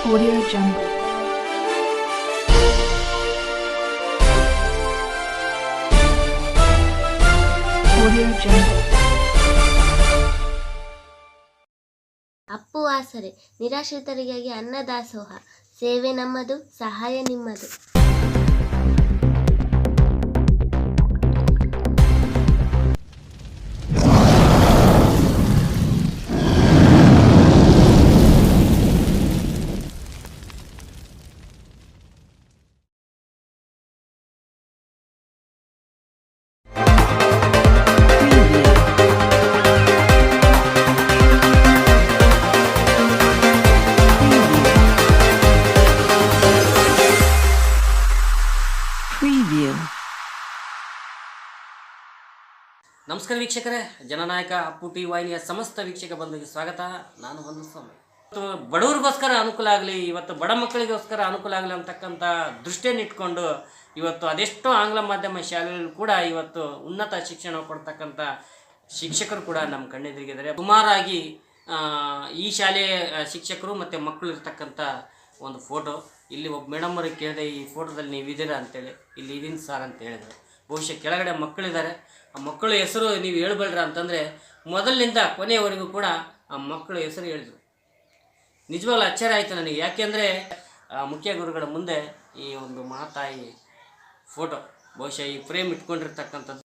Audio Jungle. Audio Jungle. Appu ಆಸರೆ ನಿರಾಶ್ರಿತರಿಗಾಗಿ ಅನ್ನದಾಸೋಹ ಸೇವೆ ನಮ್ಮದು ಸಹಾಯ ನಿಮ್ಮದು. ನಮಸ್ಕಾರ ವೀಕ್ಷಕರೇ, ಜನನಾಯಕ ಅಪ್ಪು ಟಿ ವಾಹಿನಿಯ ಸಮಸ್ತ ವೀಕ್ಷಕ ಬಂಧುಗೆ ಸ್ವಾಗತ. ನಾನು ಹೊಂದಿಸ್ವಾಮಿ. ಇವತ್ತು ಬಡವರಿಗೋಸ್ಕರ ಅನುಕೂಲ ಆಗಲಿ, ಇವತ್ತು ಬಡ ಮಕ್ಕಳಿಗೋಸ್ಕರ ಅನುಕೂಲ ಆಗಲಿ ಅಂತಕ್ಕಂಥ ದೃಷ್ಟಿಯನ್ನು ಇಟ್ಕೊಂಡು ಇವತ್ತು ಅದೆಷ್ಟೋ ಆಂಗ್ಲ ಮಾಧ್ಯಮ ಶಾಲೆಗಳು ಕೂಡ ಇವತ್ತು ಉನ್ನತ ಶಿಕ್ಷಣ ಕೊಡ್ತಕ್ಕಂಥ ಶಿಕ್ಷಕರು ಕೂಡ ನಮ್ಮ ಕಣ್ಣೆದುರಿಗಿದ್ದಾರೆ. ಸುಮಾರಾಗಿ ಈ ಶಾಲೆಯ ಶಿಕ್ಷಕರು ಮತ್ತು ಮಕ್ಕಳು ಇರ್ತಕ್ಕಂಥ ಒಂದು ಫೋಟೋ. ಇಲ್ಲಿ ಒಬ್ಬ ಮೇಡಮ್ ಅವ್ರಿಗೆ ಕೇಳಿದೆ, ಈ ಫೋಟೋದಲ್ಲಿ ನೀವು ಇದ್ದೀರಾ ಅಂತೇಳಿ. ಇಲ್ಲಿ ಇದೀನಿ ಸರ್ ಅಂತ ಹೇಳಿದ್ರು. ಬಹುಶಃ ಕೆಳಗಡೆ ಮಕ್ಕಳಿದ್ದಾರೆ. ಆ ಮಕ್ಕಳ ಹೆಸರು ನೀವು ಹೇಳ್ಬೇಡ್ರ ಅಂತಂದರೆ ಮೊದಲಿನಿಂದ ಕೊನೆಯವರೆಗೂ ಕೂಡ ಆ ಮಕ್ಕಳ ಹೆಸರು ಹೇಳಿದ್ರು. ನಿಜವಾಗ್ಲೂ ಆಶ್ಚರ್ಯ ಆಯಿತು ನನಗೆ. ಯಾಕೆಂದರೆ ಮುಖ್ಯ ಗುರುಗಳ ಮುಂದೆ ಈ ಒಂದು ಮಹಾತಾಯಿ ಫೋಟೋ, ಬಹುಶಃ ಈ ಫ್ರೇಮ್ ಇಟ್ಕೊಂಡಿರ್ತಕ್ಕಂಥದ್ದು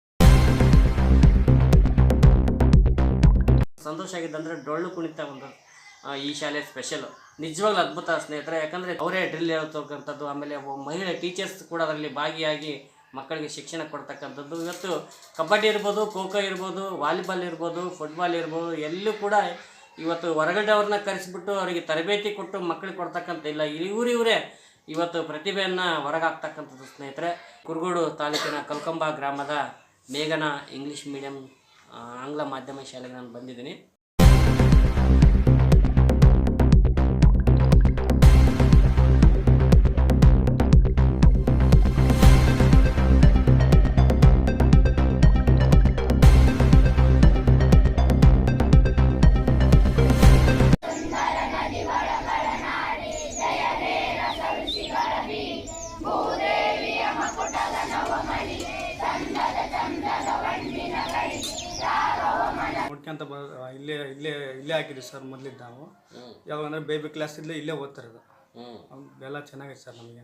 ಸಂತೋಷ ಆಗಿದ್ದಂದರೆ ಡೊಳ್ಳು ಕುಣಿತ ಒಂದು ಈ ಶಾಲೆ ಸ್ಪೆಷಲು. ನಿಜವಾಗ್ಲೂ ಅದ್ಭುತ ಸ್ನೇಹಿತರೆ. ಯಾಕಂದರೆ ಅವರೇ ಡ್ರಿಲ್ ಹೇಳ್ತಕ್ಕಂಥದ್ದು, ಆಮೇಲೆ ಮಹಿಳೆ ಟೀಚರ್ಸ್ ಕೂಡ ಅದರಲ್ಲಿ ಭಾಗಿಯಾಗಿ ಮಕ್ಕಳಿಗೆ ಶಿಕ್ಷಣ ಕೊಡ್ತಕ್ಕಂಥದ್ದು. ಇವತ್ತು ಕಬಡ್ಡಿ ಇರ್ಬೋದು, ಖೋ ಖೋ ಇರ್ಬೋದು, ವಾಲಿಬಾಲ್ ಇರ್ಬೋದು, ಫುಟ್ಬಾಲ್ ಇರ್ಬೋದು, ಎಲ್ಲೂ ಕೂಡ ಇವತ್ತು ಹೊರಗಡೆ ಅವ್ರನ್ನ ಕರೆಸಿಬಿಟ್ಟು ಅವರಿಗೆ ತರಬೇತಿ ಕೊಟ್ಟು ಮಕ್ಕಳಿಗೆ ಕೊಡ್ತಕ್ಕಂಥ ಇಲ್ಲ. ಇವರೇ ಇವತ್ತು ಪ್ರತಿಭೆಯನ್ನು ಹೊರಗಾಗ್ತಕ್ಕಂಥದ್ದು ಸ್ನೇಹಿತರೆ. ಕುರುಗೋಡು ತಾಲೂಕಿನ ಕಲ್ಕಂಬ ಗ್ರಾಮದ ಮೇಘನಾ ಇಂಗ್ಲೀಷ್ ಮೀಡಿಯಂ ಆಂಗ್ಲ ಮಾಧ್ಯಮ ಶಾಲೆಗೆ ನಾನು ಬಂದಿದ್ದೀನಿ. ನೋಡ್ಕೊಂತ ಇಲ್ಲೇ ಹಾಕಿದ್ವಿ ಸರ್. ಮೊದಲಿದ್ದು ನಾವು ಯಾವಾಗಂದ್ರೆ ಬೇಬಿ ಕ್ಲಾಸ್ ಇಲ್ಲೇ ಓದ್ತಿರೋದು. ಎಲ್ಲ ಚೆನ್ನಾಗಿದೆ ಸರ್ ನಮಗೆ.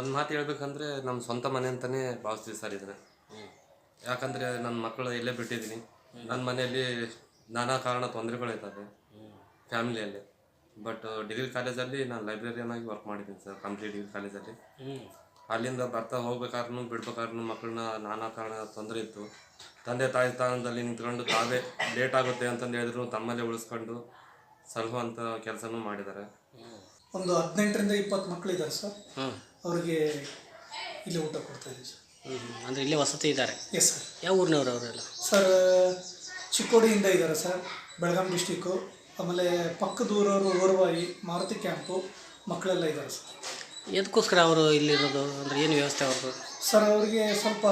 ಒಂದು ಮಾತು ಹೇಳ್ಬೇಕಂದ್ರೆ ನಮ್ಮ ಸ್ವಂತ ಮನೆ ಅಂತಲೇ ಭಾವಿಸ್ತೀವಿ ಸರ್ ಇದನ್ನು. ಯಾಕಂದರೆ ನನ್ನ ಮಕ್ಕಳು ಇಲ್ಲೇ ಬಿಟ್ಟಿದ್ದೀನಿ. ನನ್ನ ಮನೆಯಲ್ಲಿ ನಾನಾ ಕಾರಣ ತೊಂದರೆಗಳಿದ್ದಾವೆ ಫ್ಯಾಮಿಲಿಯಲ್ಲಿ. ಬಟ್ ಡಿಗ್ರಿ ಕಾಲೇಜಲ್ಲಿ ನಾನು ಲೈಬ್ರರಿಯನ್ ಆಗಿ ವರ್ಕ್ ಮಾಡಿದ್ದೀನಿ ಸರ್, ಕಂಪ್ಲೀಟ್ ಡಿಗ್ರಿ ಕಾಲೇಜಲ್ಲಿ. ಅಲ್ಲಿಂದ ಬರ್ತಾ ಹೋಗ್ಬೇಕಾದ್ರೂ ಬಿಡ್ಬೇಕಾದ್ರೂ ಮಕ್ಕಳನ್ನ ನಾನಾ ಕಾರಣ ತೊಂದರೆ ಇತ್ತು. ತಂದೆ ತಾಯಿ ಸ್ಥಾನದಲ್ಲಿ ನಿಂತ್ಕೊಂಡು ತಾವೇ ಲೇಟ್ ಆಗುತ್ತೆ ಅಂತಂದು ಹೇಳಿದ್ರು ತಮ್ಮಲ್ಲೇ ಉಳಿಸ್ಕೊಂಡು ಸಲಹುವಂಥ ಕೆಲಸನೂ ಮಾಡಿದ್ದಾರೆ. ಒಂದು 18ರಿಂದ 20 ಮಕ್ಕಳಿದ್ದಾರೆ ಸರ್. ಅವರಿಗೆ ಇಲ್ಲೇ ಊಟ ಕೊಡ್ತಾ ಇದ್ದೀವಿ ಸರ್. ಅಂದರೆ ಇಲ್ಲೇ ವಸತಿ ಇದ್ದಾರೆ? Yes sir. ಯಾವ ಊರಿನವರು ಅವರೆಲ್ಲ? ಸರ್ ಚಿಕ್ಕೋಡಿಯಿಂದ ಇದ್ದಾರೆ ಸರ್, ಬೆಳಗಾಂ ಡಿಸ್ಟಿಕ್ಕು. ಆಮೇಲೆ ಪಕ್ಕದೂರವರು ಓರ್ವಾಯಿ, ಮಾರುತಿ ಕ್ಯಾಂಪು ಮಕ್ಕಳೆಲ್ಲ ಇದ್ದಾರೆ ಸರ್. ಎದಕ್ಕೋಸ್ಕರ ಅವರು ಇಲ್ಲಿರೋದು? ಅಂದರೆ ಏನು ವ್ಯವಸ್ಥೆ ಅವ್ರದ್ದು? ಸರ್ ಅವರಿಗೆ ಸ್ವಲ್ಪ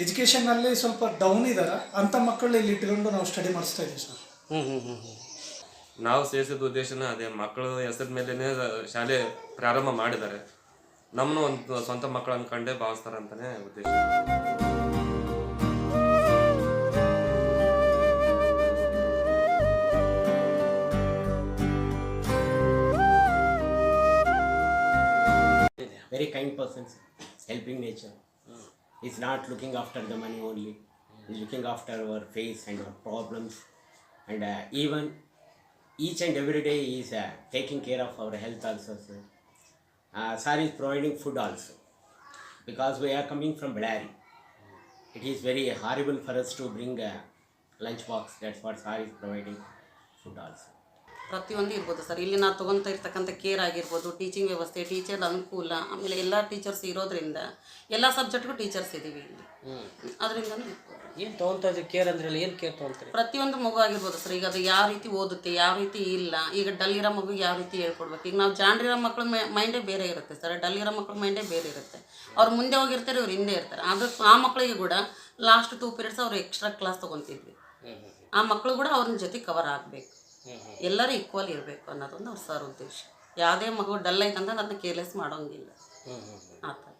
ಎಜುಕೇಷನಲ್ಲಿ ಸ್ವಲ್ಪ ಡೌನ್ ಇದ್ದಾರೆ. ಅಂಥ ಮಕ್ಕಳು ಇಲ್ಲಿ ಇಟ್ಕೊಂಡು ನಾವು ಸ್ಟಡಿ ಮಾಡಿಸ್ತಾ ಇದ್ದೀವಿ ಸರ್. ನಾವು ಸೇರಿಸಿದ ಉದ್ದೇಶನ ಅದೇ, ಮಕ್ಕಳ ಹೆಸರ ಮೇಲೇ ಶಾಲೆ ಪ್ರಾರಂಭ ಮಾಡಿದ್ದಾರೆ. ನಮ್ಮನ್ನು ಒಂದು ಸ್ವಂತ ಮಕ್ಕಳು ಅಂದ್ಕೊಂಡೇ ಭಾವಿಸ್ತಾರೆ ಅಂತಲೇ ಉದ್ದೇಶ. Very kind persons, helping nature. He's not looking after the money only. He's looking after our face and our problems. And even each and every day he is taking care of our health also, sir. Sir is providing food also. Because we are coming from Bellary. It is very horrible for us to bring a lunch box. That's what sir is providing food also. ಪ್ರತಿಯೊಂದು ಇರ್ಬೋದು sir. ಇಲ್ಲಿ ನಾವು ತೊಗೊತಾ ಇರ್ತಕ್ಕಂಥ care ಆಗಿರ್ಬೋದು, teaching ವ್ಯವಸ್ಥೆ, teacher ಅನುಕೂಲ, ಆಮೇಲೆ ಎಲ್ಲ ಟೀಚರ್ಸ್ ಇರೋದ್ರಿಂದ ಎಲ್ಲ ಸಬ್ಜೆಕ್ಟ್ಗೂ ಟೀಚರ್ಸ್ ಇದ್ದೀವಿ ಇಲ್ಲಿ. ಅದರಿಂದನೂ ಇರ್ಬೋದು. ಏನು ತೊಗೊತಾ ಇದ್ರಿ ಕೇರ್ ಅಂದ್ರೆ ಏನು ಕೇರ್ ತೊಗೊಳ್ತೀರಿ? ಪ್ರತಿಯೊಂದು ಮಗು ಆಗಿರ್ಬೋದು ಸರ್. ಈಗ ಅದು ಯಾವ ರೀತಿ ಓದುತ್ತೆ, ಯಾವ ರೀತಿ ಇಲ್ಲ, ಈಗ ಡಲ್ ಇರೋ ಮಗು ಯಾವ ರೀತಿ ಹೇಳ್ಕೊಡ್ಬೇಕು. ಈಗ ನಾವು ಜಾಣ್ರಿರೋ ಮಕ್ಳ ಮೈಂಡೇ ಬೇರೆ ಇರುತ್ತೆ ಸರ್, ಡಲ್ ಇರೋ ಮಕ್ಳ ಮೈಂಡೇ ಬೇರೆ ಇರುತ್ತೆ. ಅವ್ರು ಮುಂದೆ ಹೋಗಿರ್ತಾರೆ, ಇವ್ರು ಹಿಂದೆ ಇರ್ತಾರೆ. ಅದು ಆ ಮಕ್ಕಳಿಗೆ ಕೂಡ ಲಾಸ್ಟ್ 2 ಪೀರಿಯಡ್ಸ್ ಅವ್ರು ಎಕ್ಸ್ಟ್ರಾ ಕ್ಲಾಸ್ ತೊಗೊತಿದ್ವಿ. ಆ ಮಕ್ಕಳು ಕೂಡ ಅವ್ರ ಜೊತೆ ಕವರ್ ಆಗಬೇಕು, ಎಲ್ಲರೂ ಈಕ್ವಲ್ ಇರಬೇಕು ಅನ್ನೋದೊಂದು ಅವ್ರ ಸರ್ ಉದ್ದೇಶ. ಯಾವುದೇ ಮಗು ಡಲ್ ಐತಂದ್ರೆ ಅದನ್ನ ಕೇರ್ಲೆಸ್ ಮಾಡೋಂಗಿಲ್ಲ ಆ ಥರ.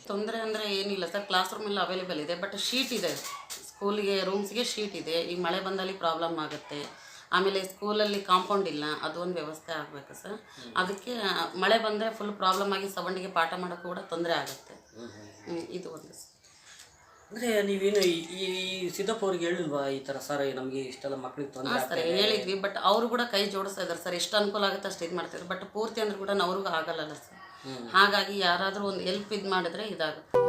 ತೊಂದರೆ ಅಂದರೆ ಏನಿಲ್ಲ ಸರ್, ಕ್ಲಾಸ್ ರೂಮೆಲ್ಲ ಅವೈಲೇಬಲ್ ಇದೆ. ಬಟ್ ಶೀಟ್ ಇದೆ ಸ್ಕೂಲಿಗೆ, ರೂಮ್ಸ್ಗೆ ಶೀಟ್ ಇದೆ. ಈಗ ಮಳೆ ಬಂದಲ್ಲಿ ಪ್ರಾಬ್ಲಮ್ ಆಗುತ್ತೆ. ಆಮೇಲೆ ಸ್ಕೂಲಲ್ಲಿ ಕಾಂಪೌಂಡ್ ಇಲ್ಲ, ಅದು ಒಂದು ವ್ಯವಸ್ಥೆ ಆಗಬೇಕು ಸರ್. ಅದಕ್ಕೆ ಮಳೆ ಬಂದರೆ ಫುಲ್ ಪ್ರಾಬ್ಲಮ್ ಆಗಿ ಸವಂಡಿಗೆ ಪಾಠ ಮಾಡೋಕ್ಕೂ ಕೂಡ ತೊಂದರೆ ಆಗುತ್ತೆ. ಇದು ಒಂದು ಅಂದರೆ ನೀವೇನು ಈ ಸಿದ್ದಪ್ಪ ಅವ್ರಿಗೆ ಹೇಳಿಲ್ವಾ ಈ ಥರ ಸರ್ ನಮಗೆ ಇಷ್ಟೆಲ್ಲ ಮಕ್ಳಿಗೆ ತೊಂದರೆ? ಸರ್ ಹೇಳಿದ್ವಿ, ಬಟ್ ಅವರು ಕೂಡ ಕೈ ಜೋಡಿಸ್ತಾ ಇದ್ದಾರೆ ಸರ್. ಎಷ್ಟು ಅನುಕೂಲ ಆಗುತ್ತೆ ಅಷ್ಟು ಇದು ಮಾಡ್ತಿದ್ದಾರೆ. ಬಟ್ ಪೂರ್ತಿ ಅಂದ್ರೆ ಕೂಡ ಅವ್ರಿಗೂ ಆಗಲ್ಲಲ್ಲ ಸರ್. ಹಾಗಾಗಿ ಯಾರಾದರೂ ಒಂದು ಹೆಲ್ಪ್ ಇದು ಮಾಡಿದ್ರೆ ಇದಾಗುತ್ತೆ.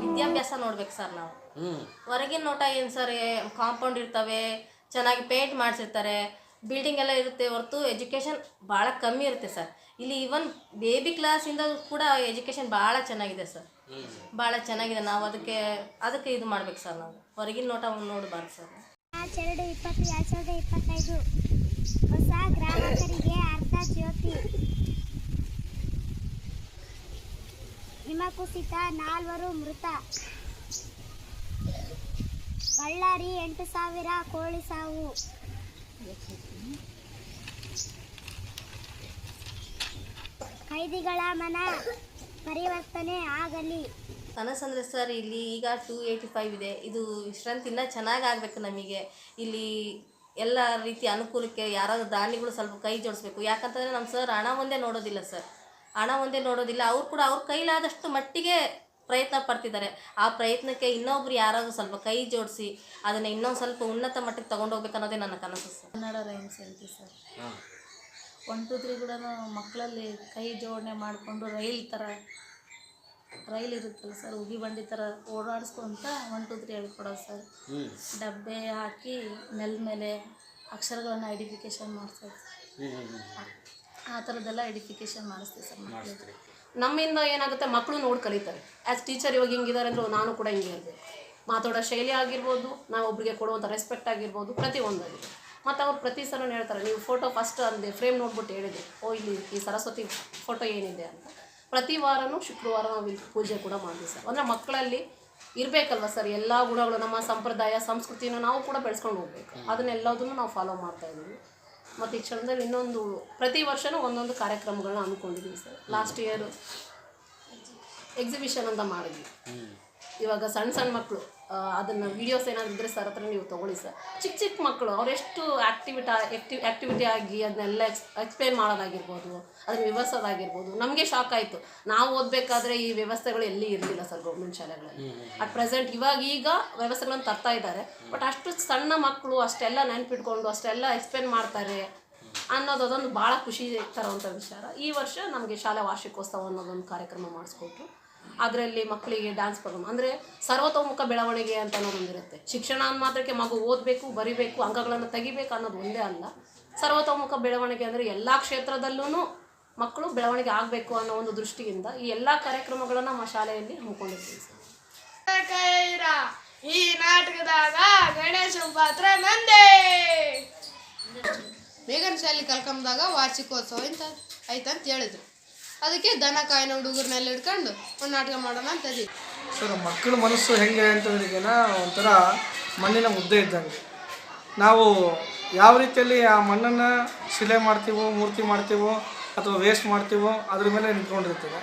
ವಿದ್ಯಾಭ್ಯಾಸ ನೋಡ್ಬೇಕು ಸರ್ ನಾವು. ಹೊರಗಿನ ನೋಟ ಏನು ಸರ್, ಕಾಂಪೌಂಡ್ ಇರ್ತವೆ, ಚೆನ್ನಾಗಿ ಪೇಂಟ್ ಮಾಡಿಸಿರ್ತಾರೆ, ಬಿಲ್ಡಿಂಗ್ ಎಲ್ಲ ಇರುತ್ತೆ ಹೊರತು ಎಜುಕೇಷನ್ ಭಾಳ ಕಮ್ಮಿ ಇರುತ್ತೆ ಸರ್. ಇಲ್ಲಿ ಈವನ್ ಬೇಬಿ ಕ್ಲಾಸಿಂದ ಕೂಡ ಎಜುಕೇಷನ್ ಭಾಳ ಚೆನ್ನಾಗಿದೆ ಸರ್, ಭಾಳ ಚೆನ್ನಾಗಿದೆ. ನಾವು ಅದಕ್ಕೆ ಇದು ಮಾಡ್ಬೇಕು ಸರ್. ನಾವು ಹೊರಗಿನ ನೋಟ ನೋಡಬಾರ್ದು ಸರ್. 2/2/2025 ಹೊಸ ಗ್ರಾಹಕರಿಗೆ ಅರ್ಧ ಜ್ಯೋತಿ ಹಿಮಕುಸಿತ 4 ಮೃತ. ಬಳ್ಳಾರಿ 8,000 ಕೋಳಿ ಸಾವು. ಕೈದಿಗಳ ಮನ ಪರಿವರ್ತನೆ ಆಗಲಿ. ಕನಸಂದ್ರೆ ಸರ್ ಇಲ್ಲಿ ಈಗ 285 ಇದೆ. ಇದು ಸ್ಟ್ರೆಂತ್ ಇನ್ನೂ ಚೆನ್ನಾಗಿ ಆಗಬೇಕು ನಮಗೆ. ಇಲ್ಲಿ ಎಲ್ಲ ರೀತಿಯ ಅನುಕೂಲಕ್ಕೆ ಯಾರಾದರೂ ದಾನಿಗಳು ಸ್ವಲ್ಪ ಕೈ ಜೋಡಿಸ್ಬೇಕು. ಯಾಕಂತಂದರೆ ನಮ್ಮ ಸರ್ ಹಣ ಒಂದೇ ನೋಡೋದಿಲ್ಲ ಸರ್, ಹಣ ಒಂದೇ ನೋಡೋದಿಲ್ಲ. ಅವ್ರು ಕೂಡ ಅವ್ರ ಕೈಲಾದಷ್ಟು ಮಟ್ಟಿಗೆ ಪ್ರಯತ್ನ ಪಡ್ತಿದ್ದಾರೆ. ಆ ಪ್ರಯತ್ನಕ್ಕೆ ಇನ್ನೊಬ್ರು ಯಾರಾದರೂ ಸ್ವಲ್ಪ ಕೈ ಜೋಡಿಸಿ ಅದನ್ನು ಇನ್ನೊಂದು ಸ್ವಲ್ಪ ಉನ್ನತ ಮಟ್ಟಕ್ಕೆ ತೊಗೊಂಡೋಗ್ಬೇಕು ಅನ್ನೋದೇ ನನ್ನ ಕನಸು ಸರ್. ಕನ್ನಡ ರೈಮ್ಸ್ ಹೇಳ್ತೀವಿ ಸರ್. 1 2 3 ಕೂಡ ಮಕ್ಕಳಲ್ಲಿ ಕೈ ಜೋಡಣೆ ಮಾಡಿಕೊಂಡು ರೈಲ್ ಇರುತ್ತಲ್ಲ ಸರ್, ಉಗಿ ಬಂಡಿ ಥರ ಓಡಾಡಿಸ್ಕೊಂತ 1 2 3 ಹೇಳ್ಕೊಡೋದು ಸರ್. ಡಬ್ಬೆ ಹಾಕಿ ನೆಲದ ಮೇಲೆ ಅಕ್ಷರಗಳನ್ನು ಐಡೆಂಟಿಫಿಕೇಶನ್ ಮಾಡಿಸೋದು, ಆ ಥರದ್ದೆಲ್ಲ ಐಡೆಂಟಿಫಿಕೇಶನ್ ಮಾಡಿಸ್ತೀವಿ ಸರ್ ಮಕ್ಕಳಿಗೆ. ನಮ್ಮಿಂದ ಏನಾಗುತ್ತೆ, ಮಕ್ಕಳು ನೋಡಿ ಕಲಿತಾರೆ. ಆ್ಯಸ್ ಟೀಚರ್ ಇವಾಗ ಹಿಂಗಿದ್ದಾರೆ ಅಂದರೂ ನಾನು ಕೂಡ ಹಿಂಗೆ ಇರಬೇಕು. ಮಾತಾಡೋ ಶೈಲಿ ಆಗಿರ್ಬೋದು, ನಾವು ಒಬ್ಬರಿಗೆ ಕೊಡುವಂಥ ರೆಸ್ಪೆಕ್ಟ್ ಆಗಿರ್ಬೋದು, ಪ್ರತಿಯೊಂದಾಗಿದೆ. ಮತ್ತು ಅವ್ರು ಪ್ರತಿ ಸಲ ಹೇಳ್ತಾರೆ, ನೀವು ಫೋಟೋ ಫಸ್ಟ್ ಅಂದೆ ಫ್ರೇಮ್ ನೋಡ್ಬಿಟ್ಟು ಹೇಳಿದೆ, ಇಲ್ಲಿ ಈ ಸರಸ್ವತಿ ಫೋಟೋ ಏನಿದೆ ಅಂತ. ಪ್ರತಿ ವಾರನೂ ಶುಕ್ರವಾರ ನಾವು ಇಲ್ಲಿ ಪೂಜೆ ಕೂಡ ಮಾಡ್ತೀವಿ ಸರ್. ಅಂದರೆ ಮಕ್ಕಳಲ್ಲಿ ಇರಬೇಕಲ್ವ ಸರ್ ಎಲ್ಲ ಗುಣಗಳು, ನಮ್ಮ ಸಂಪ್ರದಾಯ ಸಂಸ್ಕೃತಿನ ನಾವು ಕೂಡ ಬೆಳೆಸ್ಕೊಂಡು ಹೋಗ್ಬೇಕು. ಅದನ್ನೆಲ್ಲದನ್ನು ನಾವು ಫಾಲೋ ಮಾಡ್ತಾಯಿದ್ದೀವಿ. ಮತ್ತು ಈ ಕ್ಷಣದಲ್ಲಿ ಇನ್ನೊಂದು ಪ್ರತಿ ವರ್ಷವೂ ಒಂದೊಂದು ಕಾರ್ಯಕ್ರಮಗಳನ್ನ ಅಂದ್ಕೊಂಡಿದ್ದೀವಿ ಸರ್. ಲಾಸ್ಟ್ ಇಯರು ಎಕ್ಸಿಬಿಷನ್ ಅಂತ ಮಾಡಿದ್ವಿ. ಇವಾಗ ಸಣ್ಣ ಮಕ್ಕಳು ಅದನ್ನು ವೀಡಿಯೋಸ್ ಏನಾದ್ರು ಇದ್ದರೆ ಸರ್ ಹತ್ರ ನೀವು ತೊಗೊಳ್ಳಿ ಸರ್. ಚಿಕ್ಕ ಮಕ್ಕಳು ಅವರೆಷ್ಟು ಆ್ಯಕ್ಟಿವಿಟಿ ಆಗಿ ಅದನ್ನೆಲ್ಲ ಎಕ್ಸ್ಪ್ಲೇನ್ ಮಾಡೋದಾಗಿರ್ಬೋದು, ಅದನ್ನು ವಿವರಿಸೋದಾಗಿರ್ಬೋದು. ನಮಗೆ ಶಾಕ್ ಆಯಿತು. ನಾವು ಓದಬೇಕಾದ್ರೆ ಈ ವ್ಯವಸ್ಥೆಗಳು ಎಲ್ಲಿ ಇರಲಿಲ್ಲ ಸರ್ ಗೌರ್ಮೆಂಟ್ ಶಾಲೆಗಳಲ್ಲಿ. ಅಟ್ ಪ್ರೆಸೆಂಟ್ ಈಗ ವ್ಯವಸ್ಥೆಗಳನ್ನು ತರ್ತಾ ಇದ್ದಾರೆ. ಬಟ್ ಅಷ್ಟು ಸಣ್ಣ ಮಕ್ಕಳು ಅಷ್ಟೆಲ್ಲ ನೆನಪಿಟ್ಕೊಂಡು ಅಷ್ಟೆಲ್ಲ ಎಕ್ಸ್ಪ್ಲೇನ್ ಮಾಡ್ತಾರೆ ಅನ್ನೋದು ಅದೊಂದು ಭಾಳ ಖುಷಿ ತರುವಂಥ ವಿಚಾರ. ಈ ವರ್ಷ ನಮಗೆ ಶಾಲಾ ವಾರ್ಷಿಕೋತ್ಸವ ಅನ್ನೋದೊಂದು ಕಾರ್ಯಕ್ರಮ ಮಾಡಿಸ್ಕೊಟ್ರು. ಅದರಲ್ಲಿ ಮಕ್ಕಳಿಗೆ ಡ್ಯಾನ್ಸ್ ಪ್ರೋಗ್ರಾಮ್ ಅಂದರೆ ಸರ್ವತೋಮುಖ ಬೆಳವಣಿಗೆ ಅಂತ ಅನ್ನೋದೊಂದಿರುತ್ತೆ. ಶಿಕ್ಷಣ ಅಂದ ಮಾತ್ರಕ್ಕೆ ಮಗು ಓದಬೇಕು, ಬರಿಬೇಕು, ಅಂಕಗಳನ್ನು ತೆಗಿಬೇಕು ಅನ್ನೋದು ಒಂದೇ ಅಲ್ಲ. ಸರ್ವತೋಮುಖ ಬೆಳವಣಿಗೆ ಅಂದರೆ ಎಲ್ಲ ಕ್ಷೇತ್ರದಲ್ಲೂ ಮಕ್ಕಳು ಬೆಳವಣಿಗೆ ಆಗಬೇಕು ಅನ್ನೋ ಒಂದು ದೃಷ್ಟಿಯಿಂದ ಈ ಎಲ್ಲ ಕಾರ್ಯಕ್ರಮಗಳನ್ನು ನಮ್ಮ ಶಾಲೆಯಲ್ಲಿ ಹಮ್ಮಿಕೊಂಡಿರ್ತೀವಿ ಸರ್. ಈ ನಾಟಕದಾಗ ಗಣೇಶ ಪಾತ್ರ ನಂದೇ. ಬೇಗನ ಶಾಲೆ ಕಲ್ಕಂಬದಾಗ ವಾರ್ಷಿಕೋತ್ಸವ ಅಂತ ಆಯ್ತಂತ ಹೇಳಿದ್ರು. ಅದಕ್ಕೆ ದನ ಕಾಯಿನ ಹುಡುಗರನ್ನೆಲ್ಲ ಹಿಡ್ಕೊಂಡು ಒಂದು ನಾಟಕ ಮಾಡೋಣ ಅಂತ ಇದೀವಿ ಸರ್. ಮಕ್ಕಳ ಮನಸ್ಸು ಹೆಂಗೆ ಅಂತಂದ್ರೆ ಈಗೇನ ಒಂಥರ ಮಣ್ಣಿನ ಮುದ್ದೆ ಇದ್ದಂಗೆ. ನಾವು ಯಾವ ರೀತಿಯಲ್ಲಿ ಆ ಮಣ್ಣನ್ನು ಶಿಲೆ ಮಾಡ್ತೀವೋ, ಮೂರ್ತಿ ಮಾಡ್ತೀವೋ ಅಥವಾ ವೇಸ್ಟ್ ಮಾಡ್ತೀವೋ ಅದ್ರ ಮೇಲೆ ನಿಂತ್ಕೊಂಡಿರ್ತದೆ.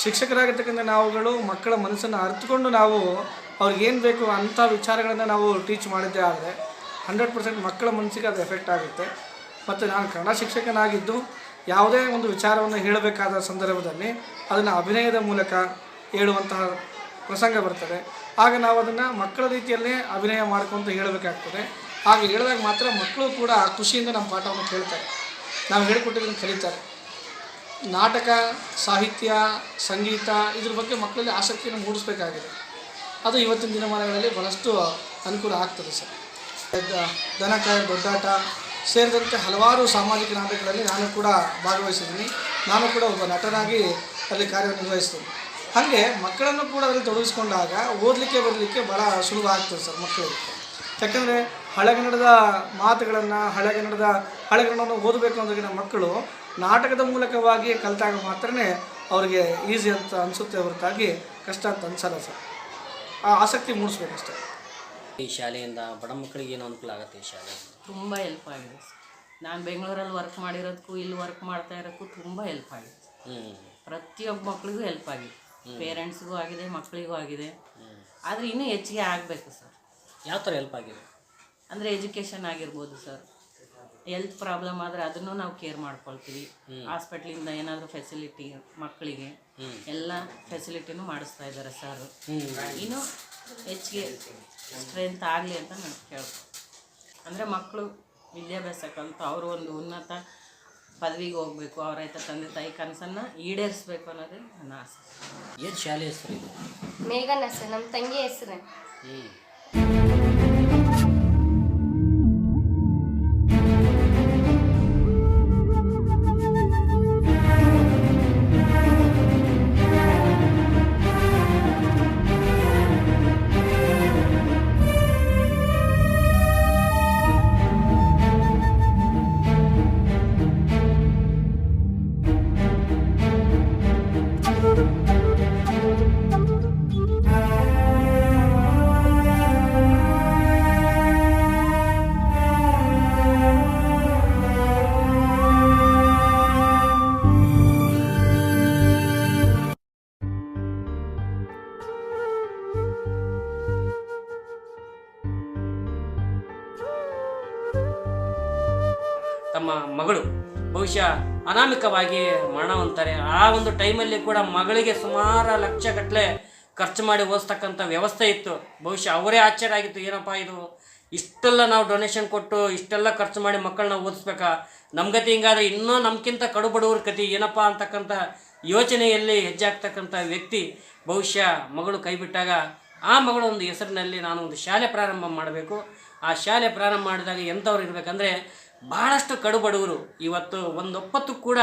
ಶಿಕ್ಷಕರಾಗಿರ್ತಕ್ಕಂಥ ನಾವುಗಳು ಮಕ್ಕಳ ಮನಸ್ಸನ್ನು ಅರ್ಥಕೊಂಡು ನಾವು ಅವ್ರಿಗೇನು ಬೇಕು ಅಂಥ ವಿಚಾರಗಳನ್ನು ನಾವು ಟೀಚ್ ಮಾಡಿದ್ದೇ ಆದರೆ 100% ಮಕ್ಕಳ ಮನಸ್ಸಿಗೆ ಅದು ಎಫೆಕ್ಟ್ ಆಗುತ್ತೆ. ಮತ್ತು ನಾನು ಕನ್ನಡ ಶಿಕ್ಷಕನಾಗಿದ್ದು ಯಾವುದೇ ಒಂದು ವಿಚಾರವನ್ನು ಹೇಳಬೇಕಾದ ಸಂದರ್ಭದಲ್ಲಿ ಅದನ್ನು ಅಭಿನಯದ ಮೂಲಕ ಹೇಳುವಂತಹ ಪ್ರಸಂಗ ಬರ್ತದೆ. ಆಗ ನಾವು ಅದನ್ನು ಮಕ್ಕಳ ರೀತಿಯಲ್ಲೇ ಅಭಿನಯ ಮಾಡ್ಕೊತ ಹೇಳಬೇಕಾಗ್ತದೆ. ಹಾಗೆ ಹೇಳಿದಾಗ ಮಾತ್ರ ಮಕ್ಕಳು ಕೂಡ ಖುಷಿಯಿಂದ ನಮ್ಮ ಪಾಠವನ್ನು ಕೇಳ್ತಾರೆ, ನಾವು ಹೇಳಿಕೊಟ್ಟಿದ್ದನ್ನು ಕಲಿತಾರೆ. ನಾಟಕ, ಸಾಹಿತ್ಯ, ಸಂಗೀತ ಇದ್ರ ಬಗ್ಗೆ ಮಕ್ಕಳಲ್ಲಿ ಆಸಕ್ತಿಯನ್ನು ಮೂಡಿಸಬೇಕಾಗಿದೆ. ಅದು ಇವತ್ತಿನ ದಿನಮಾನಗಳಲ್ಲಿ ಭಾಳಷ್ಟು ಅನುಕೂಲ ಆಗ್ತದೆ ಸರ್. ದನಕಾಯ, ದೊಡ್ಡಾಟ ಸೇರಿದಂತೆ ಹಲವಾರು ಸಾಮಾಜಿಕ ನಾಟಕಗಳಲ್ಲಿ ನಾನು ಕೂಡ ಭಾಗವಹಿಸಿದ್ದೀನಿ. ನಾನು ಕೂಡ ಒಬ್ಬ ನಟನಾಗಿ ಅಲ್ಲಿ ಕಾರ್ಯನಿರ್ವಹಿಸ್ತೀನಿ. ಹಾಗೆ ಮಕ್ಕಳನ್ನು ಕೂಡ ಅದರಲ್ಲಿ ತೊಡಗಿಸ್ಕೊಂಡಾಗ ಓದಲಿಕ್ಕೆ ಬರಲಿಕ್ಕೆ ಭಾಳ ಸುಲಭ ಆಗ್ತದೆ ಸರ್ ಮಕ್ಕಳಿಗೆ. ಯಾಕಂದರೆ ಹಳೆಗನ್ನಡದ ಮಾತುಗಳನ್ನು ಹಳೆಗನ್ನಡವನ್ನು ಓದಬೇಕು ಅಂದ್ರೆ ಮಕ್ಕಳು ನಾಟಕದ ಮೂಲಕವಾಗಿ ಕಲಿತಾಗ ಮಾತ್ರ ಅವರಿಗೆ ಈಸಿ ಅಂತ ಅನಿಸುತ್ತೆ ಹೊರತಾಗಿ ಕಷ್ಟ ಅಂತ ಅನಿಸಲ್ಲ ಸರ್. ಆ ಆಸಕ್ತಿ ಮೂಡಿಸ್ಬೇಕಷ್ಟೆ. ಈ ಶಾಲೆಯಿಂದ ಬಡ ಮಕ್ಕಳಿಗೆ ಏನು ಅನುಕೂಲ ಆಗುತ್ತೆ? ಈ ಶಾಲೆ ತುಂಬ ಹೆಲ್ಪ್ ಆಗಿದೆ. ನಾನು ಬೆಂಗಳೂರಲ್ಲಿ ವರ್ಕ್ ಮಾಡಿರೋದಕ್ಕೂ ಇಲ್ಲಿ ವರ್ಕ್ ಮಾಡ್ತಾ ಇರೋಕ್ಕೂ ತುಂಬ ಹೆಲ್ಪ್ ಆಗಿದೆ. ಪ್ರತಿಯೊಬ್ಬ ಮಕ್ಕಳಿಗೂ ಹೆಲ್ಪ್ ಆಗಿದೆ, ಪೇರೆಂಟ್ಸ್ಗೂ ಆಗಿದೆ, ಮಕ್ಕಳಿಗೂ ಆಗಿದೆ. ಆದರೆ ಇನ್ನೂ ಹೆಚ್ಚಿಗೆ ಆಗಬೇಕು ಸರ್. ಯಾವ ಥರ ಹೆಲ್ಪ್ ಆಗಿದೆ ಅಂದರೆ ಎಜುಕೇಷನ್ ಆಗಿರ್ಬೋದು ಸರ್. ಹೆಲ್ತ್ ಪ್ರಾಬ್ಲಮ್ ಆದರೆ ಅದನ್ನು ನಾವು ಕೇರ್ ಮಾಡ್ಕೊಳ್ತೀವಿ. ಹಾಸ್ಪಿಟ್ಲಿಂದ ಏನಾದರೂ ಫೆಸಿಲಿಟಿ ಮಕ್ಕಳಿಗೆ ಎಲ್ಲ ಫೆಸಿಲಿಟಿನೂ ಮಾಡಿಸ್ತಾ ಇದ್ದಾರೆ ಸರ್. ಇನ್ನೂ ಹೆಚ್ಚಿಗೆ ಸ್ಟ್ರೆಂತ್ ಆಗಲಿ ಅಂತ ನಾನು ಕೇಳ್ತೀನಿ. ಅಂದರೆ ಮಕ್ಕಳು ವಿದ್ಯಾಭ್ಯಾಸ ಕಲಿತು ಅವರು ಒಂದು ಉನ್ನತ ಪದವಿಗೆ ಹೋಗಬೇಕು, ಅವರ ರೈತ ತಂದೆ ತಾಯಿ ಕನಸನ್ನು ಈಡೇರಿಸ್ಬೇಕು ಅನ್ನೋದೇ ನನ್ನ ಆಸೆ. ಏನು ಶಾಲೆ ಹೆಸರು ಇದು? ಮೇಘನ ಹೆಸರು, ನಮ್ಮ ತಂಗಿ ಹೆಸರು. ತಮ್ಮ ಮಗಳು ಬಹುಶಃ ಅನಾಮಿಕವಾಗಿ ಮರಣ ಹೊಂತಾರೆ. ಆ ಒಂದು ಟೈಮಲ್ಲಿ ಕೂಡ ಮಗಳಿಗೆ ಸುಮಾರು ಲಕ್ಷಗಟ್ಟಲೆ ಖರ್ಚು ಮಾಡಿ ಓದಿಸ್ತಕ್ಕಂಥ ವ್ಯವಸ್ಥೆ ಇತ್ತು. ಬಹುಶಃ ಅವರೇ ಆಶ್ಚರ್ಯ ಆಗಿತ್ತು, ಏನಪ್ಪ ಇದು ಇಷ್ಟೆಲ್ಲ ನಾವು ಡೊನೇಷನ್ ಕೊಟ್ಟು ಇಷ್ಟೆಲ್ಲ ಖರ್ಚು ಮಾಡಿ ಮಕ್ಕಳನ್ನ ಓದಿಸ್ಬೇಕಾ, ನಮ್ಮ ಗತಿ ಹಿಂಗಾದ್ರೆ ಇನ್ನೂ ನಮ್ಗಿಂತ ಕಡು ಬಡವ್ರ ಗತಿ ಏನಪ್ಪ ಅಂತಕ್ಕಂಥ ಯೋಚನೆಯಲ್ಲಿ ಹೆಜ್ಜೆ ಆಗ್ತಕ್ಕಂಥ ವ್ಯಕ್ತಿ ಬಹುಶಃ ಮಗಳು ಕೈ ಬಿಟ್ಟಾಗ ಆ ಮಗಳ ಒಂದು ಹೆಸರಿನಲ್ಲಿ ನಾನು ಒಂದು ಶಾಲೆ ಪ್ರಾರಂಭ ಮಾಡಬೇಕು. ಆ ಶಾಲೆ ಪ್ರಾರಂಭ ಮಾಡಿದಾಗ ಎಂಥವ್ರು ಇರಬೇಕಂದ್ರೆ ಭಾಳಷ್ಟು ಕಡುಬಡವರು, ಇವತ್ತು ಒಂದೊಪ್ಪತ್ತು ಕೂಡ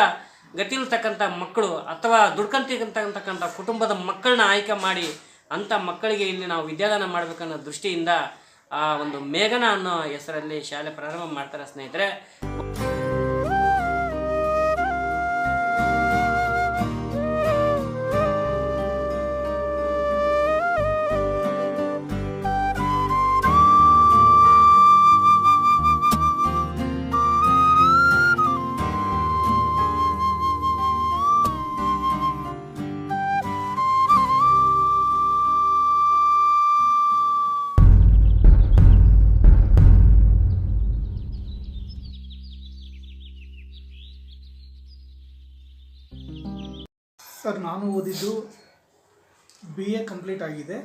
ಗತಿಲ್ತಕ್ಕಂಥ ಮಕ್ಕಳು ಅಥವಾ ದುಡ್ಕಂತಕ್ಕಂಥ ಕುಟುಂಬದ ಮಕ್ಕಳನ್ನ ಆಯ್ಕೆ ಮಾಡಿ ಅಂಥ ಮಕ್ಕಳಿಗೆ ಇಲ್ಲಿ ನಾವು ವಿದ್ಯಾದಾನ ಮಾಡಬೇಕನ್ನೋ ದೃಷ್ಟಿಯಿಂದ ಆ ಒಂದು ಮೇಘನ ಅನ್ನೋ ಹೆಸರಲ್ಲಿ ಶಾಲೆ ಪ್ರಾರಂಭ ಮಾಡ್ತಾರೆ ಸ್ನೇಹಿತರೆ. ಸರ್, ನಾನು ಓದಿದ್ದು BA ಕಂಪ್ಲೀಟ್ ಆಗಿದೆ.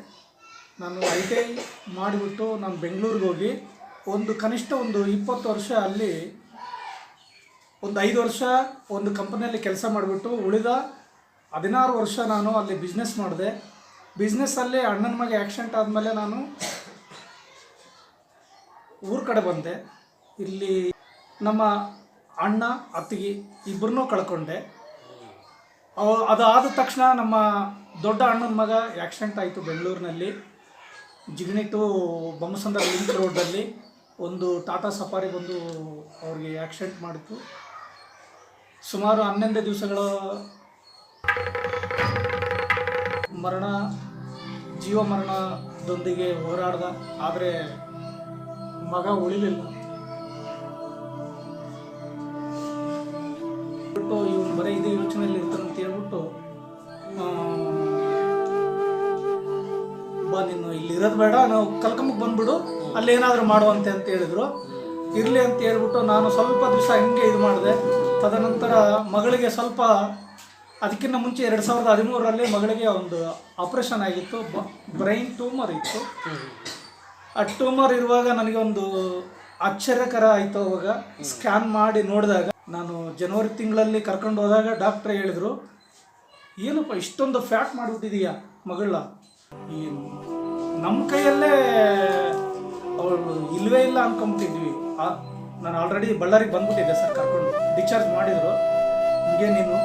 ನಾನು ITI ಮಾಡಿಬಿಟ್ಟು ನಾನು ಬೆಂಗಳೂರಿಗೆ ಹೋಗಿ ಕನಿಷ್ಠ 20 ವರ್ಷ ಅಲ್ಲಿ 5 ವರ್ಷ ಒಂದು ಕಂಪನಿಯಲ್ಲಿ ಕೆಲಸ ಮಾಡಿಬಿಟ್ಟು ಉಳಿದ 16 ವರ್ಷ ನಾನು ಅಲ್ಲಿ ಬಿಸ್ನೆಸ್ ಮಾಡಿದೆ. ಬಿಸ್ನೆಸ್ಸಲ್ಲಿ ಅಣ್ಣನ ಮಗ ಆ್ಯಕ್ಸಿಡೆಂಟ್ ಆದಮೇಲೆ ನಾನು ಊರ ಕಡೆ ಬಂದೆ. ಇಲ್ಲಿ ನಮ್ಮ ಅಣ್ಣ ಅತ್ತಿಗೆ ಇಬ್ಬರನ್ನೂ ಕಳ್ಕೊಂಡೆ. ಅದಾದ ತಕ್ಷಣ ನಮ್ಮ ದೊಡ್ಡ ಅಣ್ಣನ ಮಗ ಆ್ಯಕ್ಸಿಡೆಂಟ್ ಆಯಿತು ಬೆಂಗಳೂರಿನಲ್ಲಿ. ಜಿಗಣಿ ಟು ಬೊಮ್ಮಸಂದ್ರ ಲಿಂಕ್ ರೋಡಲ್ಲಿ ಒಂದು ಟಾಟಾ ಸಫಾರಿ ಬಂದು ಅವ್ರಿಗೆ ಆ್ಯಕ್ಸಿಡೆಂಟ್ ಮಾಡಿತು. ಸುಮಾರು 11 ದಿವಸಗಳ ಜೀವ ಮರಣದೊಂದಿಗೆ ಹೋರಾಡ್ದ. ಆದರೆ ಮಗ ಉಳಿಲಿಲ್ಲ. ಇವನು ಬರೀ ಇದೇ ಯೋಚನೆಯಲ್ಲಿ ಇರ್ತಾನೆ ಅಂತ ಹೇಳ್ಬಿಟ್ಟು ನೀನು ಇಲ್ಲಿ ಇರೋದು ಬೇಡ, ನಾವು ಕಲ್ಕಂಬಕ್ಕೆ ಬಂದ್ಬಿಡು, ಅಲ್ಲಿ ಏನಾದರೂ ಮಾಡುವಂತೆ ಅಂತ ಹೇಳಿದ್ರು. ಇರಲಿ ಅಂತ ಹೇಳ್ಬಿಟ್ಟು ನಾನು ಸ್ವಲ್ಪ ದಿವಸ ಹಿಂಗೆ ಇದು ಮಾಡಿದೆ. ತದನಂತರ ಮಗಳಿಗೆ ಸ್ವಲ್ಪ ಅದಕ್ಕಿಂತ ಮುಂಚೆ 2013ರಲ್ಲಿ ಮಗಳಿಗೆ ಒಂದು ಆಪ್ರೇಷನ್ ಆಗಿತ್ತು, ಬ್ರೈನ್ ಟ್ಯೂಮರ್ ಇತ್ತು. ಆ ಟ್ಯೂಮರ್ ಇರುವಾಗ ನನಗೆ ಒಂದು ಆಶ್ಚರ್ಯಕರ ಆಯಿತು. ಅವಾಗ ಸ್ಕ್ಯಾನ್ ಮಾಡಿ ನೋಡಿದಾಗ, ನಾನು ಜನವರಿ ತಿಂಗಳಲ್ಲಿ ಕರ್ಕೊಂಡು ಹೋದಾಗ ಡಾಕ್ಟ್ರ್ ಹೇಳಿದರು, ಏನಪ್ಪ ಇಷ್ಟೊಂದು ಫ್ಯಾಟ್ ಮಾಡಿಬಿಟ್ಟಿದೀಯಾ ಮಗಳ, ಈ ನಮ್ಮ ಕೈಯಲ್ಲೇ ಅವಳು ಇಲ್ಲವೇ ಇಲ್ಲ ಅಂದ್ಕೊಂಬಿಟ್ಟಿದ್ವಿ. ನಾನು ಆಲ್ರೆಡಿ ಬಳ್ಳಾರಿಗೆ ಬಂದ್ಬಿಟ್ಟಿದ್ದೆ ಸರ್, ಕರ್ಕೊಂಡು ಡಿಸ್ಚಾರ್ಜ್ ಮಾಡಿದರು. ಹೀಗೆ ನೀನು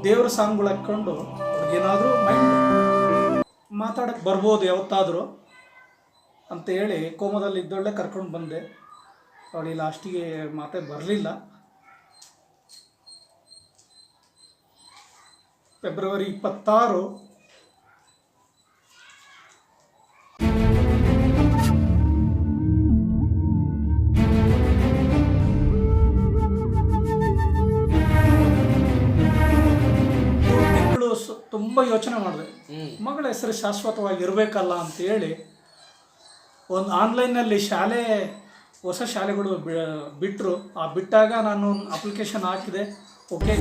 ದೇವ್ರ ಸಾಂಗ್ಗಳು ಹಾಕ್ಕೊಂಡು ಅವ್ರಿಗೇನಾದರೂ ಮೈಂಡ್ ಮಾತಾಡೋಕ್ಕೆ ಬರ್ಬೋದು ಯಾವತ್ತಾದರೂ ಅಂತ ಹೇಳಿ ಕೋಮದಲ್ಲಿ ಇದ್ದೊಳ್ಳೆ ಕರ್ಕೊಂಡು ಬಂದೆ. ಅವಳಿಗೆ ಲಾಸ್ಟಿಗೆ ಮಾತೇ ಬರಲಿಲ್ಲ. ಫೆಬ್ರವರಿ 26 ತುಂಬ ಯೋಚನೆ ಮಾಡಿದೆ, ಮಗಳ ಹೆಸರು ಶಾಶ್ವತವಾಗಿ ಇರಬೇಕಲ್ಲ ಅಂತೇಳಿ ಒಂದು ಆನ್ಲೈನಲ್ಲಿ ಹೊಸ ಶಾಲೆಗಳು ಬಿಟ್ಟರು. ಬಿಟ್ಟಾಗ ನಾನು ಅಪ್ಲಿಕೇಶನ್ ಹಾಕಿದೆ. ಓಕೆ,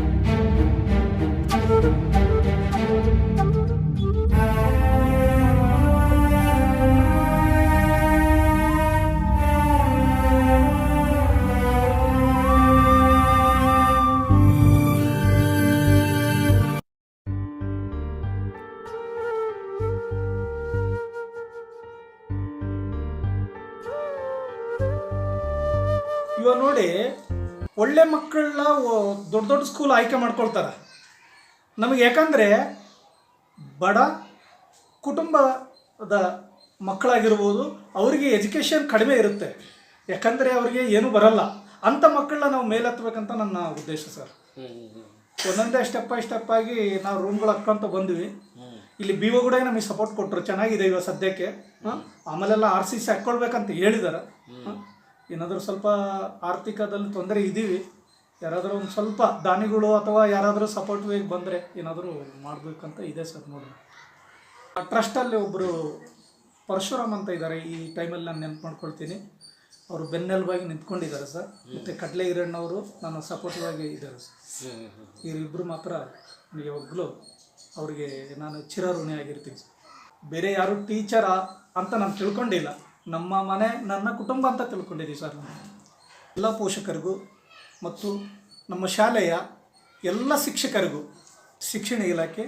ಇವಾಗ ನೋಡಿ, ಒಳ್ಳೆ ಮಕ್ಕಳನ್ನ ದೊಡ್ಡ ದೊಡ್ಡ ಸ್ಕೂಲ್ ಆಯ್ಕೆ ಮಾಡ್ಕೊಳ್ತಾರೆ ನಮಗೆ. ಯಾಕಂದರೆ ಬಡ ಕುಟುಂಬದ ಮಕ್ಕಳಾಗಿರ್ಬೋದು, ಅವರಿಗೆ ಎಜುಕೇಷನ್ ಕಡಿಮೆ ಇರುತ್ತೆ, ಯಾಕಂದರೆ ಅವರಿಗೆ ಏನೂ ಬರಲ್ಲ. ಅಂಥ ಮಕ್ಕಳನ್ನ ನಾವು ಮೇಲೆತ್ತಬೇಕಂತ ನನ್ನ ಉದ್ದೇಶ ಸರ್. ಒಂದೊಂದೇ ಸ್ಟೆಪ್ ಆಗಿ ನಾವು ರೂಮ್ಗಳು ಹಾಕ್ಕೊಂತ ಬಂದ್ವಿ. ಇಲ್ಲಿ ಬಿ ಒ ಕೂಡ ನಮಗೆ ಸಪೋರ್ಟ್ ಕೊಟ್ಟರು, ಚೆನ್ನಾಗಿದೆ ಇವಾಗ ಸದ್ಯಕ್ಕೆ. ಆಮೇಲೆಲ್ಲ RCC ಹಾಕ್ಕೊಳ್ಬೇಕಂತ ಹೇಳಿದ್ದಾರೆ. ಏನಾದರೂ ಸ್ವಲ್ಪ ಆರ್ಥಿಕದಲ್ಲಿ ತೊಂದರೆ ಇದ್ದೀವಿ. ಯಾರಾದರೂ ಒಂದು ಸ್ವಲ್ಪ ದಾನಿಗಳು ಅಥವಾ ಯಾರಾದರೂ ಸಪೋರ್ಟಿವ್ ಬಂದರೆ ಏನಾದರೂ ಮಾಡಬೇಕಂತ ಇದೆ ಸರ್. ನೋಡಿರಿ, ಟ್ರಸ್ಟಲ್ಲಿ ಒಬ್ಬರು ಪರಶುರಾಮ್ ಅಂತ ಇದ್ದಾರೆ, ಈ ಟೈಮಲ್ಲಿ ನಾನು ನೆನಪು ಮಾಡ್ಕೊಳ್ತೀನಿ. ಅವರು ಬೆನ್ನೆಲುಬಾಗಿ ನಿಂತ್ಕೊಂಡಿದ್ದಾರೆ ಸರ್. ಮತ್ತು ಕಡಲೆ ಹಿರಣ್ಣವರು ನನ್ನ ಸಪೋರ್ಟಿವ್ ಆಗಿ ಇದ್ದಾರೆ ಸರ್. ಇವರಿಬ್ಬರು ಮಾತ್ರ ನನಗೆ ಯಾವಾಗಲೂ ಅವರಿಗೆ ನಾನು ಚಿರಋಣಿ ಆಗಿರ್ತೀನಿ ಸರ್. ಬೇರೆ ಯಾರು ಟೀಚರಾ ಅಂತ ನಾನು ತಿಳ್ಕೊಂಡಿಲ್ಲ, ನಮ್ಮ ಮನೆ ನನ್ನ ಕುಟುಂಬ ಅಂತ ತಿಳ್ಕೊಂಡಿದ್ದೀವಿ ಸರ್. ಎಲ್ಲ ಪೋಷಕರಿಗೂ ಮತ್ತು ನಮ್ಮ ಶಾಲೆಯ ಎಲ್ಲ ಶಿಕ್ಷಕರಿಗೂ, ಶಿಕ್ಷಣ ಇಲಾಖೆ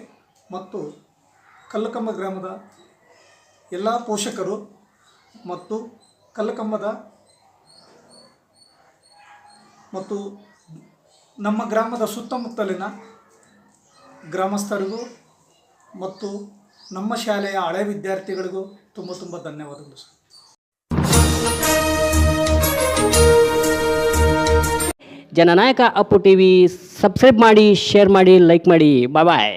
ಮತ್ತು ಕಲ್ಲಕಂಬ ಗ್ರಾಮದ ಎಲ್ಲ ಪೋಷಕರು ಮತ್ತು ಕಲ್ಲಕಂಬದ ಮತ್ತು ನಮ್ಮ ಗ್ರಾಮದ ಸುತ್ತಮುತ್ತಲಿನ ಗ್ರಾಮಸ್ಥರಿಗೂ ಮತ್ತು ನಮ್ಮ ಶಾಲೆಯ ಹಳೆ ವಿದ್ಯಾರ್ಥಿಗಳಿಗೂ ತುಂಬ ಧನ್ಯವಾದಗಳು ಸರ್. ಜನನಾಯಕ ಅಪ್ಪು ಟಿವಿ ಸಬ್ಸ್ಕ್ರೈಬ್ ಮಾಡಿ, ಶೇರ್ ಮಾಡಿ, ಲೈಕ್ ಮಾಡಿ. ಬಾಯ್.